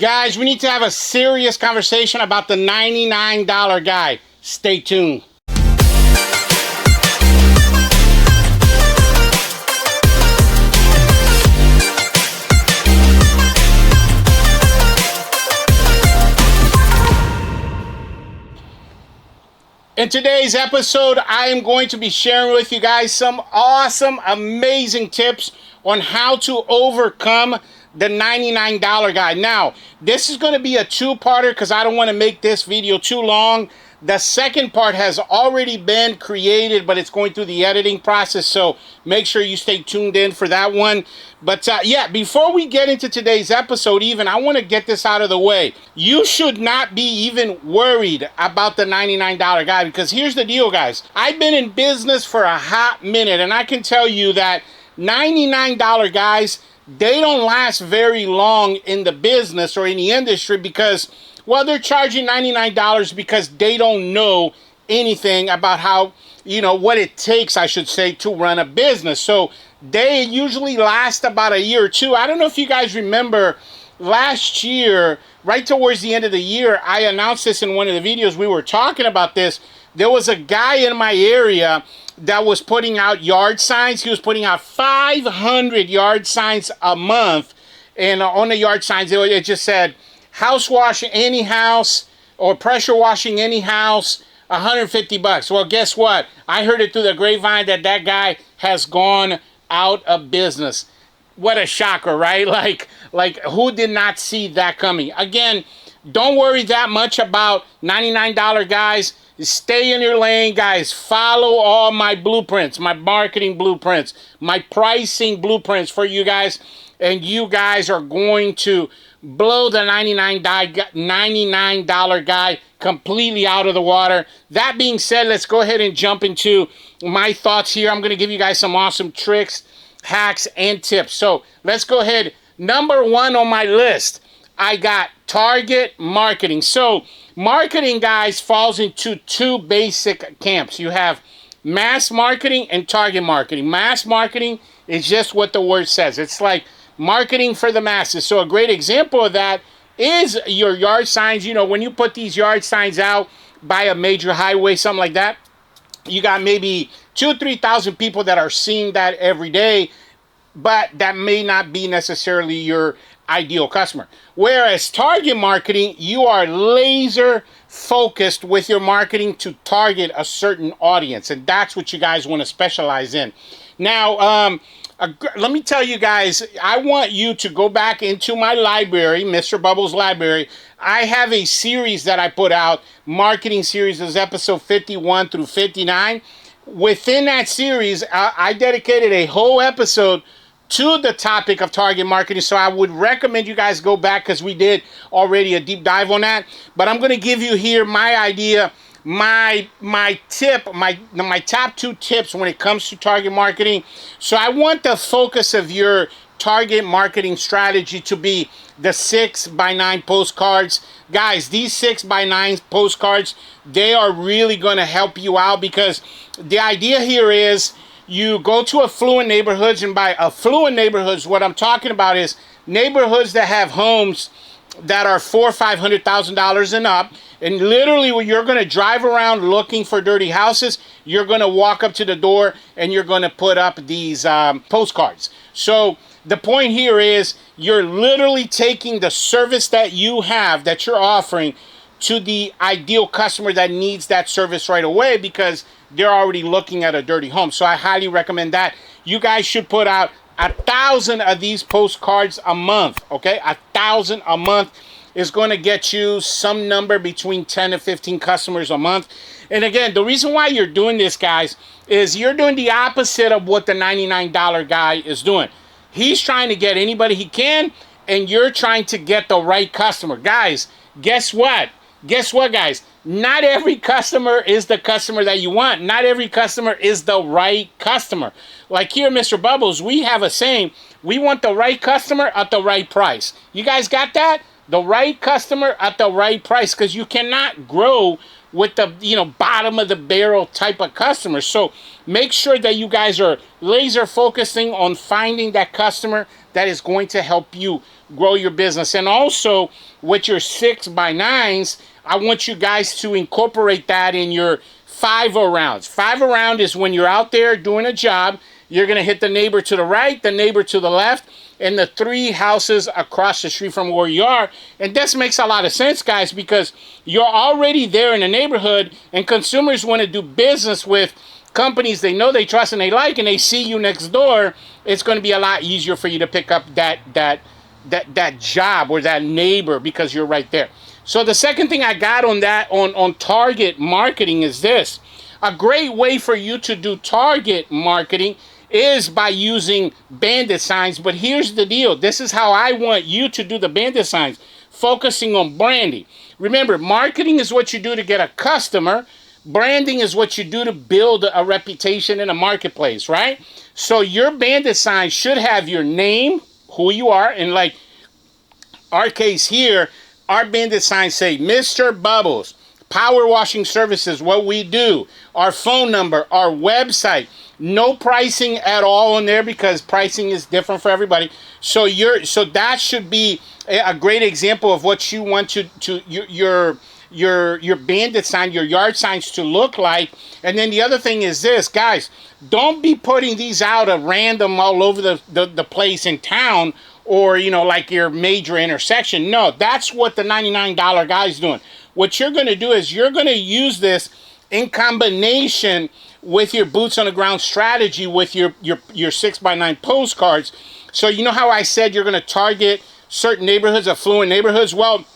Guys, we need to have a serious conversation about the $99 guy. Stay tuned. In today's episode, I am going to be sharing with you guys some awesome, amazing tips on how to overcome the $99 guy. Now, this is going to be a two-parter because I don't want to make this video too long. The second part has already been created, but it's going through the editing process, so make sure you stay tuned in for that one. But yeah, before we get into today's episode I want to get this out of the way. You should not be even worried about the $99 guy, because here's the deal, guys. I've been in business for a hot minute, and I can tell you that $99 guys, they don't last very long in the business or in the industry because, well, they're charging $99 because they don't know anything about how, what it takes, I should say, to run a business. So they usually last about a year or two. I don't know if you guys remember last year, right towards the end of the year, I announced this in one of the videos. We were talking about this. There was a guy in my area that was putting out yard signs. He was putting out 500 yard signs a month. And on the yard signs, it just said, house wash any house or pressure washing any house, $150. Well, guess what? I heard it through the grapevine that guy has gone out of business. What a shocker, right? Like who did not see that coming? Again, don't worry that much about $99 guys. Stay in your lane, guys. Follow all my blueprints, my marketing blueprints, my pricing blueprints for you guys. And you guys are going to blow the $99 guy completely out of the water. That being said, let's go ahead and jump into my thoughts here. I'm going to give you guys some awesome tricks, hacks, and tips. So let's go ahead. Number one on my list, I got target marketing. So marketing, guys, falls into two basic camps. You have mass marketing and target marketing. Mass marketing is just what the word says. It's like marketing for the masses. So a great example of that is your yard signs. When you put these yard signs out by a major highway, something like that, you got maybe 2,000 or 3,000 people that are seeing that every day, but that may not be necessarily your ideal customer. Whereas target marketing, you are laser focused with your marketing to target a certain audience, and that's what you guys want to specialize in. Now, let me tell you guys, I want you to go back into my library, Mr. Bubbles Library. I have a series that I put out, marketing series. Is episode 51 through 59. Within that series, I dedicated a whole episode to the topic of target marketing. So I would recommend you guys go back because we did already a deep dive on that. But I'm going to give you here my idea, my tip, my top two tips when it comes to target marketing. So I want the focus of your target marketing strategy to be the 6x9 postcards. Guys, these 6x9 postcards, they are really going to help you out, because the idea here is you go to affluent neighborhoods, and by affluent neighborhoods, what I'm talking about is neighborhoods that have homes that are $400,000 or $500,000 and up. And literally, when you're going to drive around looking for dirty houses, you're going to walk up to the door and you're going to put up these postcards. So the point here is you're literally taking the service that you have, that you're offering, to the ideal customer that needs that service right away, because they're already looking at a dirty home. So I highly recommend that. You guys should put out 1,000 of these postcards a month, okay? 1,000 a month is going to get you some number between 10 to 15 customers a month. And again, the reason why you're doing this, guys, is you're doing the opposite of what the $99 guy is doing. He's trying to get anybody he can, and you're trying to get the right customer. Guys, guess what? Guess what, guys? Not every customer is the customer that you want. Not every customer is the right customer. Like here, Mr. Bubbles, we have a saying, we want the right customer at the right price. You guys got that? The right customer at the right price, because you cannot grow with the, bottom of the barrel type of customers. So make sure that you guys are laser focusing on finding that customer that is going to help you grow your business. And also with your 6x9s, I want you guys to incorporate that in your 5-arounds. 5-around is when you're out there doing a job, you're going to hit the neighbor to the right, the neighbor to the left, and the 3 houses across the street from where you are. And this makes a lot of sense, guys, because you're already there in the neighborhood, and consumers want to do business with companies they know, they trust, and they like, and they see you next door. It's going to be a lot easier for you to pick up that job or that neighbor because you're right there. So the second thing I got on that, on target marketing, is this. A great way for you to do target marketing is by using bandit signs. But here's the deal. This is how I want you to do the bandit signs. Focusing on branding. Remember, marketing is what you do to get a customer. Branding is what you do to build a reputation in a marketplace, right? So your bandit sign should have your name, who you are, and like our case here, our bandit signs say Mr. Bubbles, power washing services, what we do, our phone number, our website. No pricing at all on there because pricing is different for everybody. So that should be a great example of what you want your bandit sign, your yard signs to look like. And then the other thing is this, guys, don't be putting these out at random all over the place in town, or like your major intersection. No, that's what the $99 guy's doing. What you're going to do is you're going to use this in combination with your boots on the ground strategy, with your 6x9 postcards. So you know how I said you're going to target certain neighborhoods, affluent neighborhoods? Well,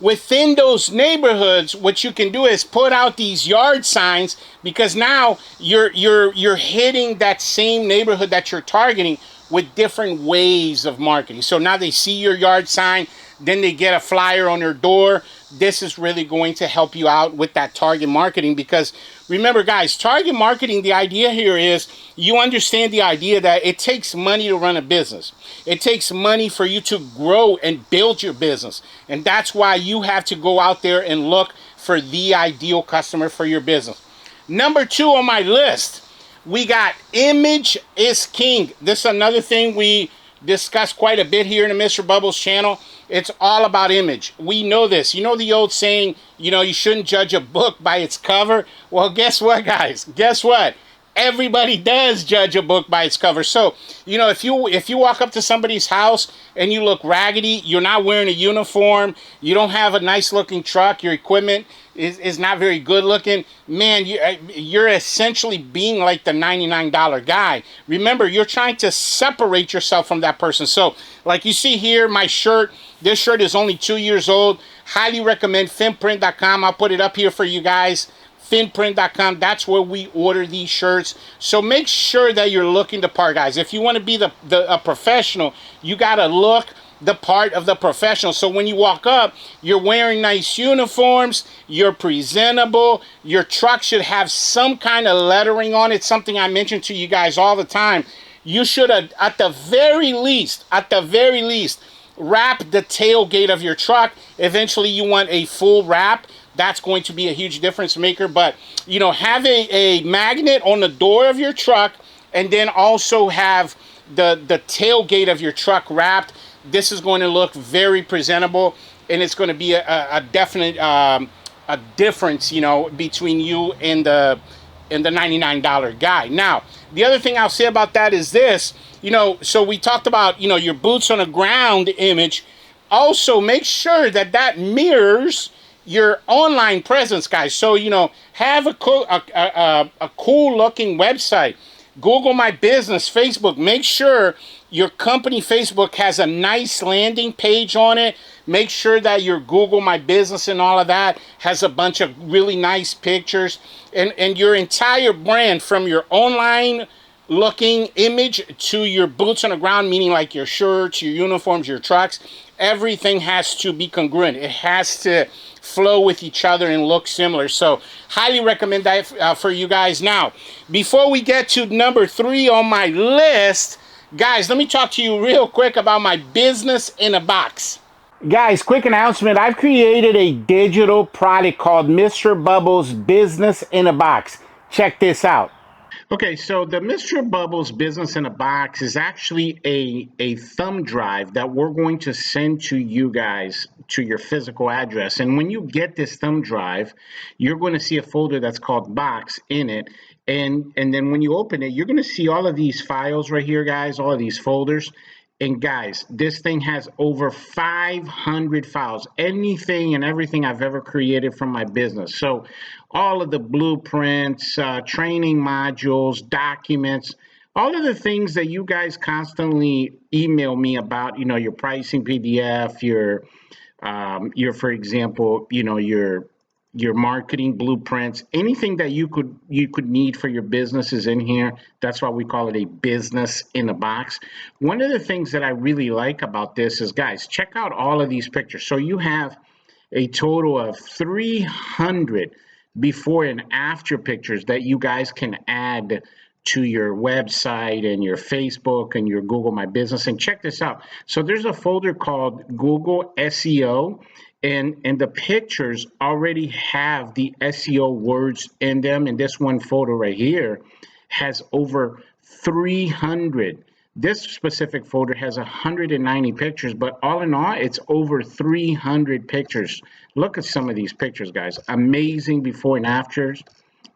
within those neighborhoods, what you can do is put out these yard signs, because now you're hitting that same neighborhood that you're targeting with different ways of marketing. So now they see your yard sign, then they get a flyer on their door. This is really going to help you out with that target marketing, because remember, guys, target marketing, the idea here is you understand the idea that it takes money to run a business. It takes money for you to grow and build your business. And that's why you have to go out there and look for the ideal customer for your business. Number 2 on my list, we got image is king. This is another thing we discuss quite a bit here in the Mr. Bubbles channel. It's all about image. We know this. You know the old saying, you shouldn't judge a book by its cover? Well, guess what, guys? Guess what? Everybody does judge a book by its cover. So, if you walk up to somebody's house and you look raggedy, you're not wearing a uniform, you don't have a nice looking truck, your equipment is not very good looking, man, you're essentially being like the $99 guy. Remember, you're trying to separate yourself from that person. So, like you see here, my shirt, this shirt is only 2 years old. Highly recommend finprint.com. I'll put it up here for you guys. finprint.com, that's where we order these shirts. So make sure that you're looking the part, guys. If you want to be a professional, you got to look the part of the professional. So when you walk up, you're wearing nice uniforms, you're presentable, your truck should have some kind of lettering on it, something I mention to you guys all the time. You should, at the very least, wrap the tailgate of your truck. Eventually you want a full wrap. That's going to be a huge difference maker. But, have a magnet on the door of your truck, and then also have the tailgate of your truck wrapped. This is going to look very presentable, and it's going to be a definite a difference, between you and the $99 guy. Now, the other thing I'll say about that is this, so we talked about, your boots on the ground image. Also, make sure that mirrors your online presence, guys. So, have a cool looking website. Google My Business, Facebook. Make sure your company Facebook has a nice landing page on it. Make sure that your Google My Business and all of that has a bunch of really nice pictures. And your entire brand, from your online looking image to your boots on the ground, meaning like your shirts, your uniforms, your trucks, everything has to be congruent. It has to flow with each other and look similar. So highly recommend that for you guys. Now, before we get to number 3 on my list, guys, let me talk to you real quick about my business in a box. Guys, quick announcement. I've created a digital product called Mr. Bubbles Business in a Box. Check this out. Okay, so the Mr. Bubbles Business in a Box is actually a thumb drive that we're going to send to you guys to your physical address. And when you get this thumb drive, you're going to see a folder that's called Box in it. And then when you open it, you're going to see all of these files right here, guys, all of these folders. And guys, this thing has over 500 files, anything and everything I've ever created from my business. So all of the blueprints, training modules, documents, all of the things that you guys constantly email me about, you know, your pricing PDF, your for example, you know, your marketing blueprints, anything that you could need for your business is in here. That's why we call it a business in a box. One of the things that I really like about this is, guys, check out all of these pictures. So you have a total of 300 before and after pictures that you guys can add to your website and your Facebook and your Google My Business. And check this out. So there's a folder called Google SEO. And the pictures already have the SEO words in them. And this one photo right here has over 300. This specific folder has 190 pictures, but all in all, it's over 300 pictures. Look at some of these pictures, guys. Amazing before and afters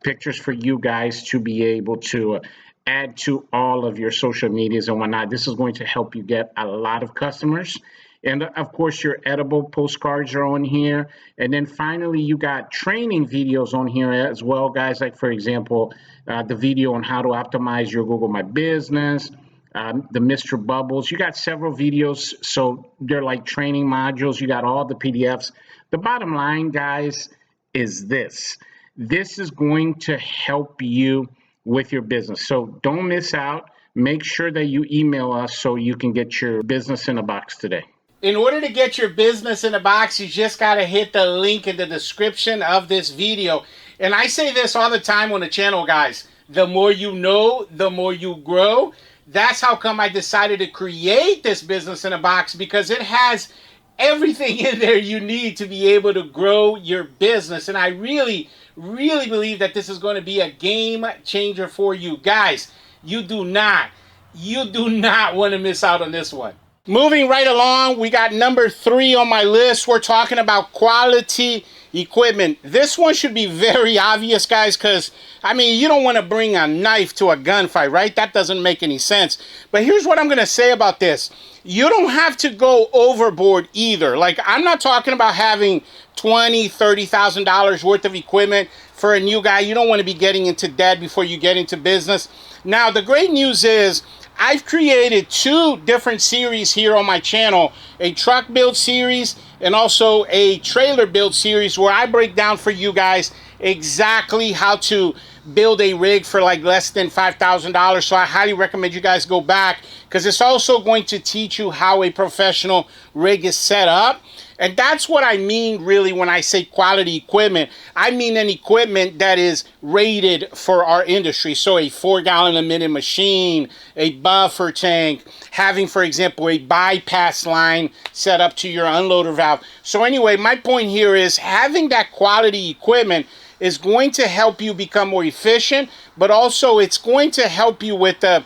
pictures for you guys to be able to add to all of your social medias and whatnot. This is going to help you get a lot of customers. And of course, your edible postcards are on here. And then finally, you got training videos on here as well, guys. Like, for example, the video on how to optimize your Google My Business, the Mr. Bubbles. You got several videos. So they're like training modules. You got all the PDFs. The bottom line, guys, is this. This is going to help you with your business. So don't miss out. Make sure that you email us so you can get your business in a box today. In order to get your business in a box, you just got to hit the link in the description of this video. And I say this all the time on the channel, guys. The more you know, the more you grow. That's how come I decided to create this business in a box, because it has everything in there you need to be able to grow your business. And I really believe that this is going to be a game changer for you. Guys, you do not want to miss out on this one. Moving right along, we got number 3 on my list. We're talking about quality equipment. This one should be very obvious, guys, because, I mean, you don't want to bring a knife to a gunfight, right? That doesn't make any sense. But here's what I'm going to say about this. You don't have to go overboard either. Like, I'm not talking about having $20,000, $30,000 worth of equipment for a new guy. You don't want to be getting into debt before you get into business. Now, the great news is, I've created 2 different series here on my channel, a truck build series and also a trailer build series, where I break down for you guys exactly how to build a rig for like less than $5,000. So I highly recommend you guys go back, because it's also going to teach you how a professional rig is set up. And that's what I mean really when I say quality equipment. I mean an equipment that is rated for our industry. So a 4-gallon-a-minute machine, a buffer tank, having, for example, a bypass line set up to your unloader valve. So anyway, my point here is having that quality equipment is going to help you become more efficient, but also it's going to help you with the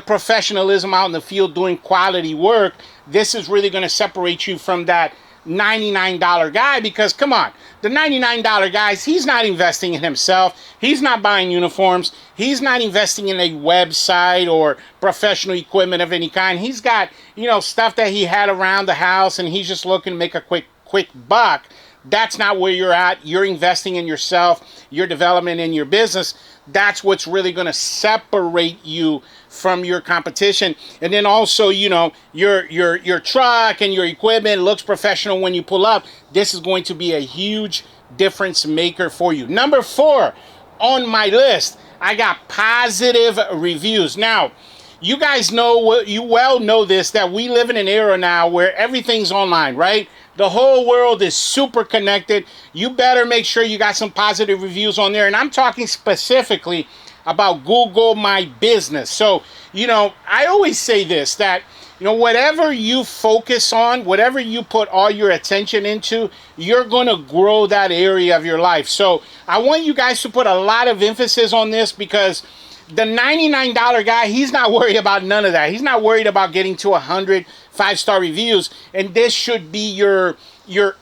professionalism out in the field doing quality work. This is really going to separate you from that $99 guy, because come on, the $99 guys, he's not investing in himself. He's not buying uniforms. He's not investing in a website or professional equipment of any kind. He's got, you know, stuff that he had around the house, and he's just looking to make a quick buck. That's not where you're at. You're investing in yourself, your development in your business. That's what's really going to separate you from your competition. And then also, you know, your truck and your equipment looks professional when you pull up. This is going to be a huge difference maker for you. Number 4 on my list, I got positive reviews. Now, you guys know, you well know this, that we live in an era now where everything's online, right? The whole world is super connected. You better make sure you got some positive reviews on there. And I'm talking specifically about Google My Business. So, you know, I always say this, that You know, whatever you focus on, whatever you put all your attention into, you're going to grow that area of your life. So I want you guys to put a lot of emphasis on this, because the $99 guy, he's not worried about none of that. He's not worried about getting to 100 5-star reviews. And this should be your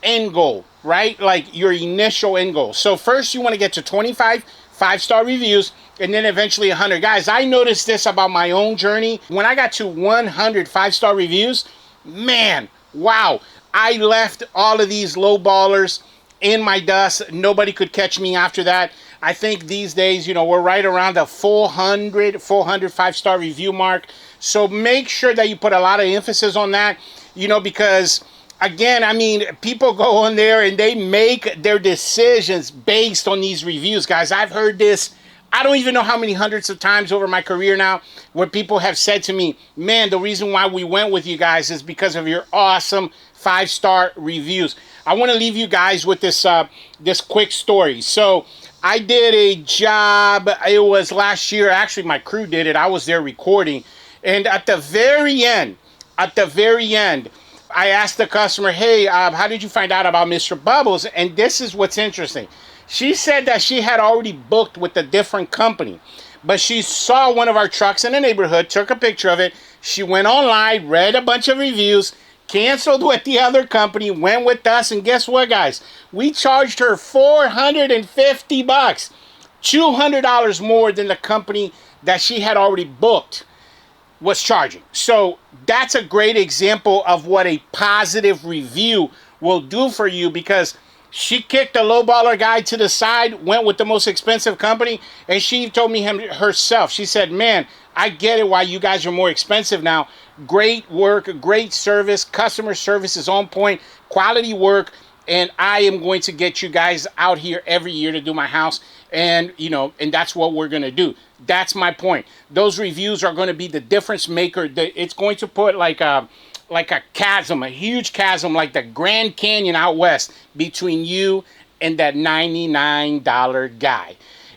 end goal, right? Like your initial end goal. So first you want to get to 25 5-star reviews, and then eventually 100. Guys, I noticed this about my own journey. When I got to 100 5-star reviews, man, wow, I left all of these low ballers in my dust. Nobody could catch me after that. I think these days, you know, we're right around the 400 5-star review mark. So make sure that you put a lot of emphasis on that, you know, because again, I mean, people go on there and they make their decisions based on these reviews, guys. I've heard this, I don't even know how many hundreds of times over my career now, where people have said to me, man, the reason why we went with you guys is because of your awesome 5-star reviews. I want to leave you guys with this this quick story. So I did a job, it was last year, actually my crew did it, I was there recording, and at the very end, I asked the customer, hey, how did you find out about Mr. Bubbles? And this is what's interesting. She said that she had already booked with a different company, but she saw one of our trucks in the neighborhood, took a picture of it. She went online, read a bunch of reviews, canceled with the other company, went with us, and guess what, guys? We charged her $450, $200 more than the company that she had already booked was charging. So that's a great example of what a positive review will do for you, because she kicked the lowballer guy to the side, went with the most expensive company, and she told me herself. She said, man, I get it why you guys are more expensive now. Great work, great service, customer service is on point, quality work, and I am going to get you guys out here every year to do my house. And, you know, and that's what we're going to do. That's my point. Those reviews are going to be the difference maker. It's going to put like a chasm, a huge chasm, like the Grand Canyon out west between you and that $99 guy.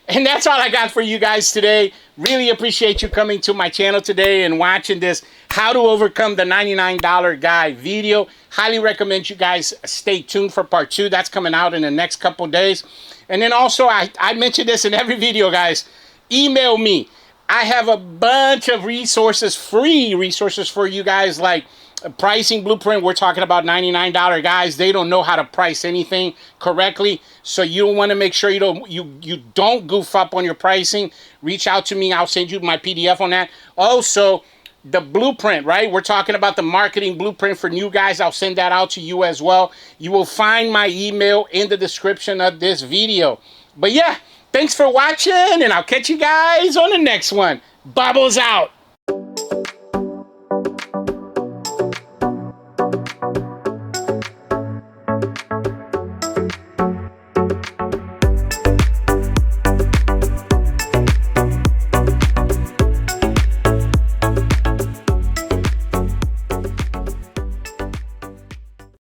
And that's all I got for you guys today. Really appreciate you coming to my channel today and watching this How to Overcome the $99 Guy video. Highly recommend you guys stay tuned for part 2. That's coming out in the next couple days. And then also, I mention this in every video, guys. Email me. I have a bunch of resources, free resources for you guys, like a pricing blueprint. We're talking about $99 guys. They don't know how to price anything correctly. So you want to make sure you don't goof up on your pricing. Reach out to me. I'll send you my PDF on that. Also, the blueprint, right? We're talking about the marketing blueprint for new guys. I'll send that out to you as well. You will find my email in the description of this video. But yeah, thanks for watching, and I'll catch you guys on the next one. Bubbles out.